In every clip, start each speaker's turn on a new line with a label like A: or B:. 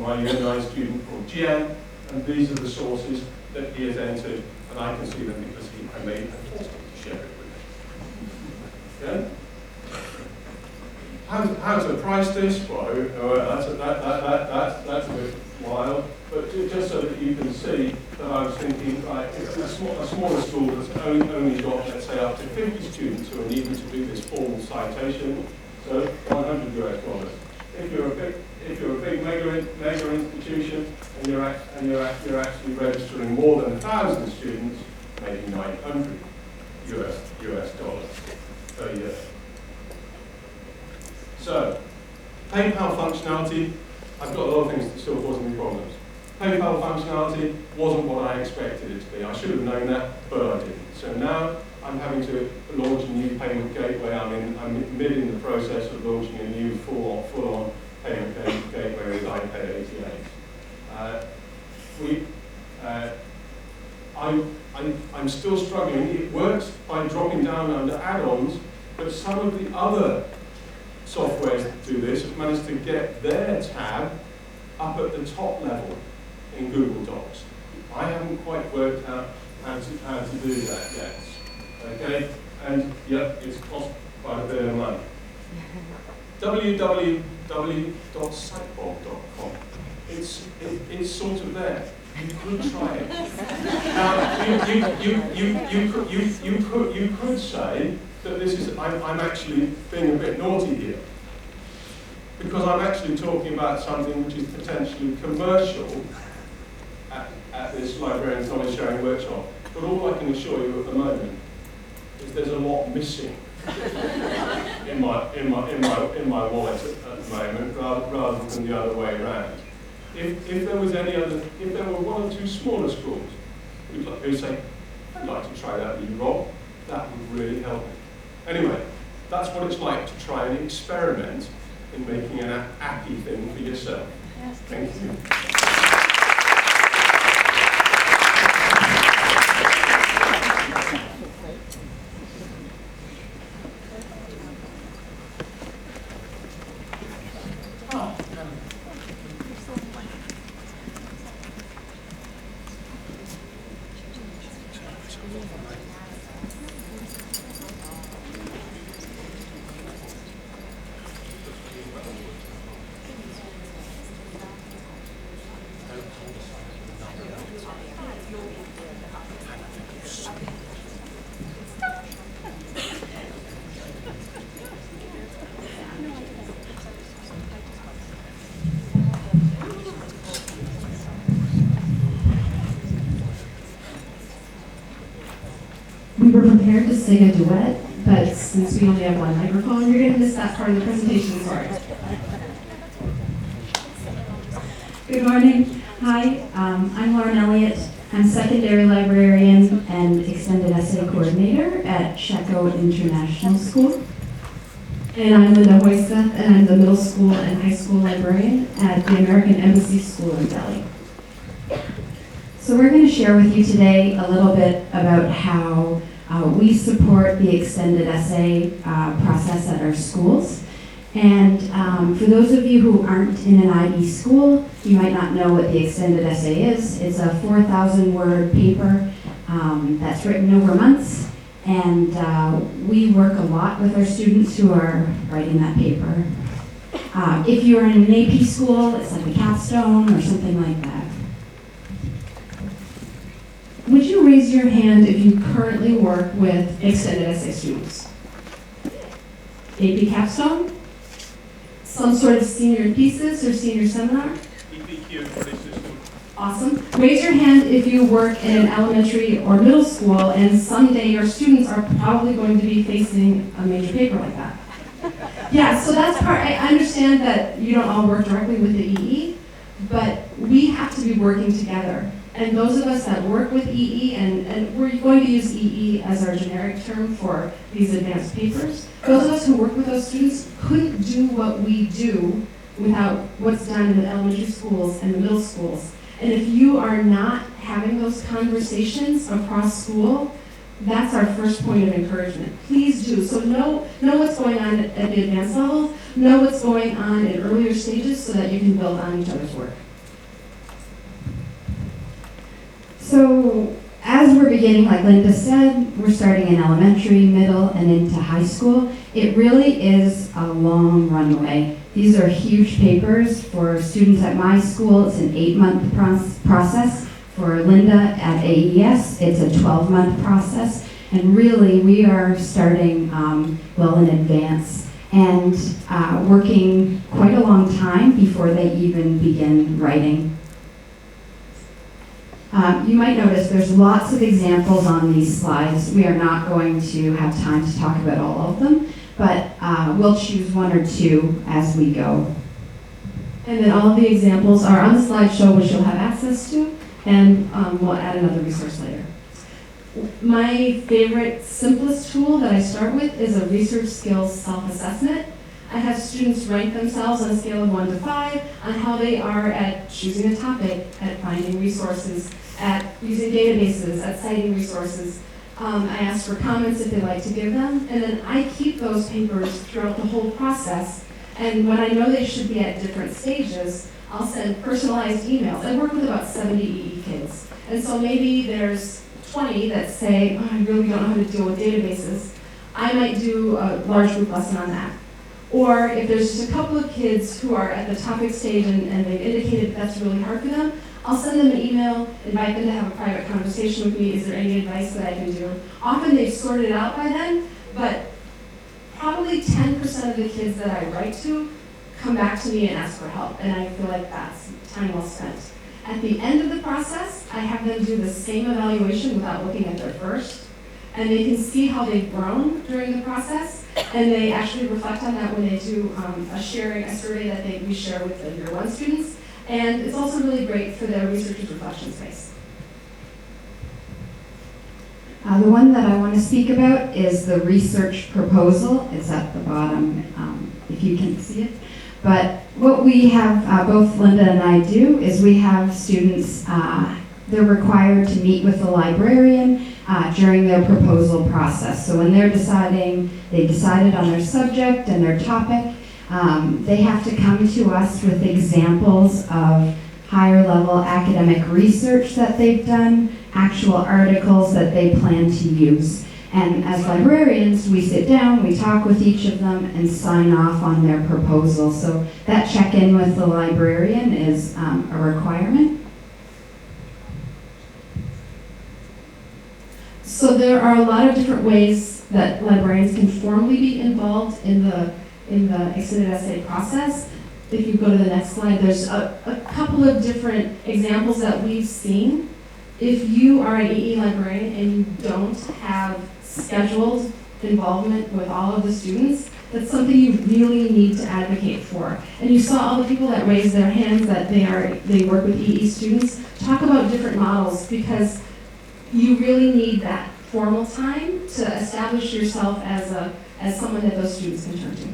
A: my Year 9 student called GM, and these are the sources that he has entered, and I can see them because I made and forced him to share it with me. Okay? How to price this? Well, that's a bit wild, but just so that you can see that I was thinking, right, a smaller school that's only got, let's say, up to 50 students who are needing to do this formal citation, so $100 US. If you're a big mega institution and you're actually registering more than 1,000 students, maybe $900 US per year. So, PayPal functionality, I've got a lot of things that still causing me problems. PayPal functionality wasn't what I expected it to be. I should have known that, but I didn't. So now I'm having to launch a new payment gateway. I'm mid in the process of launching a new full-on payment gateway with iPay ATAs. I'm still struggling. It works by dropping down under add-ons, but some of the other softwares that do this have managed to get their tab up at the top level in Google Docs. I haven't quite worked out how to do that yet. Okay, and yep, it's cost quite a bit of money. www.sitebomb.com. It's sort of there. You could try it. Now, you could say that this is, I'm actually being a bit naughty here, because I'm actually talking about something which is potentially commercial at this Librarians Knowledge Sharing Workshop. But all I can assure you at the moment is there's a lot missing in my wallet at the moment, rather than the other way around. If there were one or two smaller schools who'd say, I'd like to try that with you, Rob, that would really help me. Anyway, that's what it's like to try and experiment in making an Appy thing for yourself. Yes. Thank you.
B: We were prepared to sing a duet, but since we only have one microphone, you're going to miss that part of the presentation, sorry. Good morning. Hi, I'm Lauren Elliott. I'm secondary librarian and extended essay coordinator at Sheko International School. And I'm Linda Hoyseth, and I'm the middle school and high school librarian at the American Embassy School in Delhi. So we're going to share with you today a little bit about how we support the extended essay process at our schools. And for those of you who aren't in an IB school, you might not know what the extended essay is. It's a 4,000-word paper that's written over months. And we work a lot with our students who are writing that paper. If you're in an AP school, it's like a capstone or something like that. Would you raise your hand if you currently work with extended essay students? AP capstone? Some sort of senior thesis or senior seminar?
A: EPQ credit system.
B: Awesome. Raise your hand if you work in an elementary or middle school and someday your students are probably going to be facing a major paper like that. Yeah, so that's part, I understand that you don't all work directly with the EE, but we have to be working together. And those of us that work with EE, and we're going to use EE as our generic term for these advanced papers, those of us who work with those students couldn't do what we do without what's done in the elementary schools and the middle schools. And if you are not having those conversations across school, that's our first point of encouragement. Please do. So know what's going on at the advanced level, know what's going on in earlier stages so that you can build on each other's work. So as we're beginning, like Linda said, we're starting in elementary, middle, and into high school. It really is a long runway. These are huge papers. For students at my school, it's an 8-month process. For Linda at AES, it's a 12-month process. And really, we are starting well in advance and working quite a long time before they even begin writing. You might notice there's lots of examples on these slides. We are not going to have time to talk about all of them, but we'll choose one or two as we go.
C: And then all of the examples are on the slideshow, which you'll have access to, and we'll add another resource later. My favorite, simplest tool that I start with is a research skills self-assessment. I have students rank themselves on a scale of 1 to 5 on how they are at choosing a topic, at finding resources, at using databases, at citing resources. I ask for comments if they like to give them, and then I keep those papers throughout the whole process. And when I know they should be at different stages, I'll send personalized emails. I work with about 70 EE kids, and so maybe there's 20 that say, oh, I really don't know how to deal with databases. I might do a large group lesson on that. Or if there's just a couple of kids who are at the topic stage and they've indicated that's really hard for them, I'll send them an email, invite them to have a private conversation with me. Is there any advice that I can do? Often they've sorted it out by then, but probably 10% of the kids that I write to come back to me and ask for help, and I feel like that's time well spent. At the end of the process, I have them do the same evaluation without looking at their first, and they can see how they've grown during the process, and they actually reflect on that when they do a survey that we share with the year 1 students, and it's also really great for their researchers' reflection space.
B: The one that I want to speak about is the research proposal. It's at the bottom, if you can see it. But what we have, both Linda and I do, is we have students, they're required to meet with the librarian during their proposal process. So when they're they decided on their subject and their topic, they have to come to us with examples of higher level academic research that they've done, actual articles that they plan to use. And as librarians, we sit down, we talk with each of them, and sign off on their proposal. So that check-in with the librarian is a requirement.
C: So there are a lot of different ways that librarians can formally be involved in the extended essay process. If you go to the next slide, there's a couple of different examples that we've seen. If you are an EE librarian and you don't have scheduled involvement with all of the students, that's something you really need to advocate for. And you saw all the people that raised their hands that they work with EE students. Talk about different models, because you really need that formal time to establish yourself as someone that those students can turn to.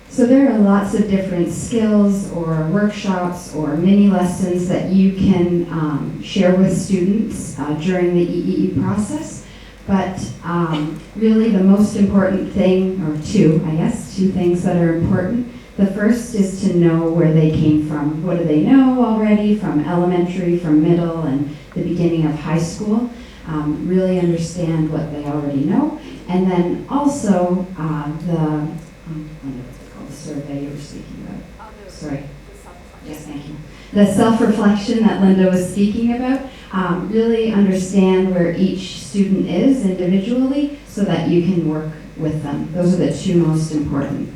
B: So there are lots of different skills or workshops or mini lessons that you can share with students during the EEE process. But really the most important thing, or two things that are important. The first is to know where they came from. What do they know already from elementary, from middle, and the beginning of high school? Really understand what they already know. And then also the survey you were speaking about. Sorry. Yes, thank you. The self-reflection that Linda was speaking about. Really understand where each student is individually so that you can work with them. Those are the two most important.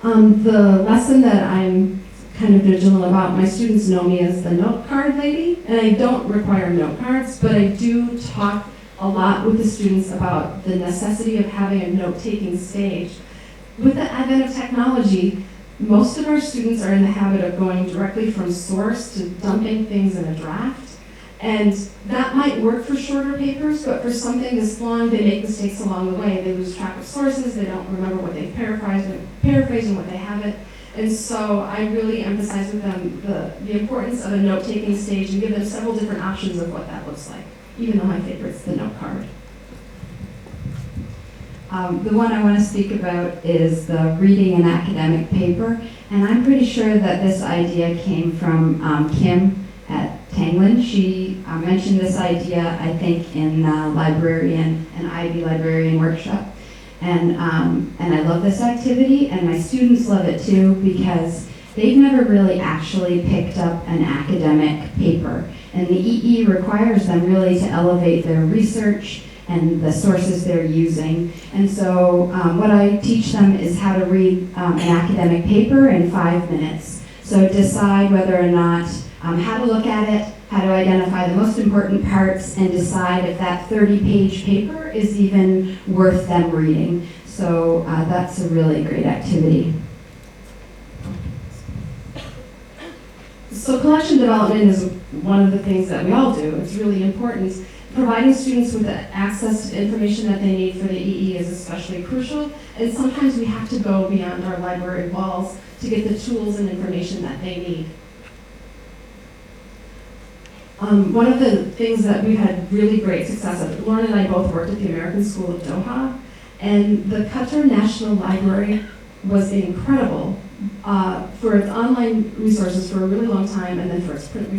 C: The lesson that I'm kind of vigilant about, my students know me as the note card lady, and I don't require note cards, but I do talk a lot with the students about the necessity of having a note-taking stage. With the advent of technology, most of our students are in the habit of going directly from source to dumping things in a draft. And that might work for shorter papers, but for something this long, they make mistakes along the way. They lose track of sources, they don't remember what they paraphrased and what they haven't. And so I really emphasize with them the importance of a note-taking stage and give them several different options of what that looks like, even though my favorite's the note card.
B: The one I want to speak about is the reading an academic paper, and I'm pretty sure that this idea came from Kim at Tanglin. She mentioned this idea, I think, in an IB librarian workshop. And I love this activity, and my students love it too, because they've never really actually picked up an academic paper. And the EE requires them really to elevate their research and the sources they're using. And so what I teach them is how to read an academic paper in 5 minutes. So decide whether or not, how to look at it, how to identify the most important parts, and decide if that 30-page paper is even worth them reading. So that's a really great activity.
C: So collection development is one of the things that we all do. It's really important. Providing students with the access to information that they need for the EE is especially crucial, and sometimes we have to go beyond our library walls to get the tools and information that they need. One of the things that we had really great success at, Lauren and I both worked at the American School of Doha, and the Qatar National Library was incredible for its online resources for a really long time, and then for its print